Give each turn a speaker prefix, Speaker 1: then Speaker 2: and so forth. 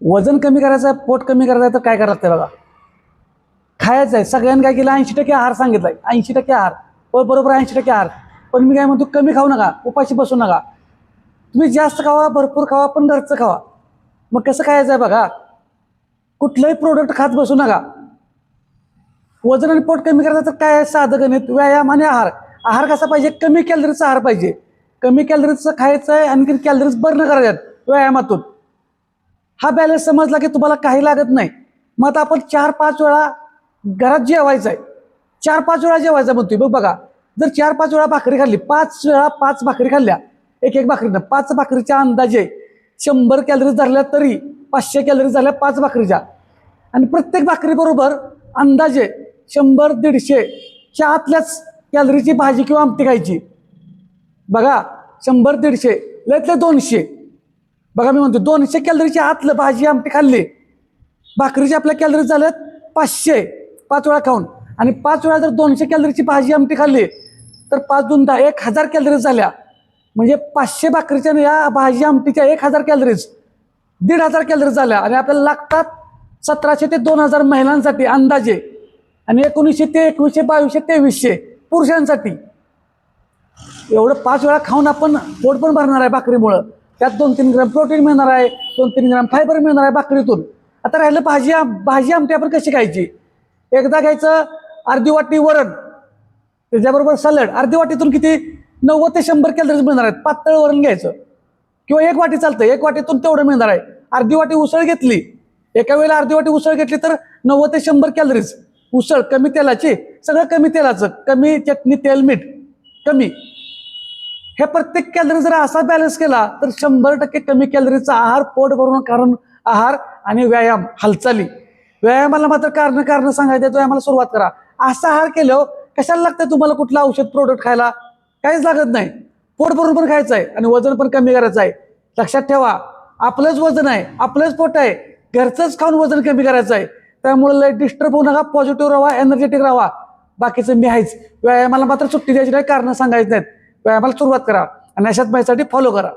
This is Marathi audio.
Speaker 1: वजन कमी करायचं आहे, पोट कमी करायचं आहे तर काय करायला लागतं बघा. खायचं आहे. सगळ्यांनी काय केलं, 80% आहार सांगितलाय, 80% आहार. बरोबर 80% आहार. पण मी काय म्हणतो, कमी खाऊ नका, उपाशी बसू नका. तुम्ही जास्त खावा, भरपूर खावा, पण घरचं खावा. मग कसं खायचं आहे बघा. कुठलंही प्रोडक्ट खात बसू नका. वजन आणि पोट कमी करायचं तर काय साधं गणित, व्यायाम आणि आहार. आहार कसा पाहिजे, कमी कॅलरीचा आहार पाहिजे. कमी कॅलरीचं खायचं आहे, आणखी कॅलरीज बर्न करायच्यात व्यायामातून. हा बॅलन्स समजला की तुम्हाला काही लागत नाही. मग आता आपण 4-5 वेळा घरात जेवायचं आहे, 4-5 वेळा जेवायचं म्हणतोय. बघा, जर 4-5 वेळा भाकरी खाल्ली, 5 वेळा 5 भाकरी खाल्ल्या, एक भाकरीनं 5 भाकरीच्या अंदाजे 100 कॅलरीज धरल्या, तरी 500 कॅलरीज झाल्या 5 भाकरीच्या. आणि प्रत्येक भाकरी बरोबर अंदाजे 100-150च्या आतल्याच कॅलरीची भाजी किंवा आमटी खायची. बघा, 100-150 लयतले 200. बघा, मी म्हणतो 200 कॅलरीच्या आतलं भाजी आमटी खाल्ली, भाकरीच्या आपल्या कॅलरीज झाल्यात 500 5 वेळा खाऊन. आणि 5 वेळा जर 200 कॅलरीची भाजी आमटी खाल्ली तर 5 2 10 1000 कॅलरीज झाल्या. म्हणजे 500 भाकरीच्या या भाजी आमटीच्या 1000 कॅलरीज, 1500 कॅलरीज झाल्या. आणि आपल्याला लागतात 1700 ते 2000 महिलांसाठी अंदाजे, आणि 1900 ते 2100 2200 2300 पुरुषांसाठी. एवढं 5 वेळा खाऊन आपण पोट पण भरणार आहे भाकरीमुळं. त्यात 2-3 ग्रॅम प्रोटीन मिळणार आहे, 2-3 ग्रॅम फायबर मिळणार आहे भाकरीतून. आता राहिलं भाजी आमटी आपण कशी खायची. एकदा घ्यायचं अर्धी वाटी वरण, त्याच्याबरोबर सॅलड. अर्धी वाटीतून किती, 90 ते 100 कॅलरीज मिळणार आहेत. पातळ वरण घ्यायचं, किंवा 1 वाटी चालतं, 1 वाटीतून तेवढं मिळणार आहे. अर्धी वाटी उसळ घेतली, एका वेळेला अर्धी वाटी उसळ घेतली तर 90 ते 100 कॅलरीज. उसळ कमी तेलाची, सगळं कमी तेलाचं, कमी चटणी तेल मीठ कमी. हे प्रत्येक कॅलरी जर असा बॅलन्स केला तर 100% कमी कॅलरीचा आहार, पोट भरून कारण आहार आणि व्यायाम, हालचाली. व्यायामाला मात्र कारण सांगायचं, व्यायामाला सुरुवात करा. असा आहार केल्यावर कशाला लागतं तुम्हाला कुठलं औषध प्रोडक्ट खायला, काहीच लागत नाही. पोट भरून पण खायचं आहे आणि वजन पण कमी करायचं आहे. लक्षात ठेवा, आपलंच वजन आहे, आपलंच पोट आहे, घरचंच खाऊन वजन कमी करायचं आहे. त्यामुळे लय डिस्टर्ब होऊ नका, पॉझिटिव्ह राहा, एनर्जेटिक राहा. बाकीचं मी आहेच. व्यायामाला मात्र सुट्टी द्यायची नाही, कारण सांगायचं नाहीत. व्यायामाला सुरुवात करा आणि अशाच माहितीसाठी फॉलो करा.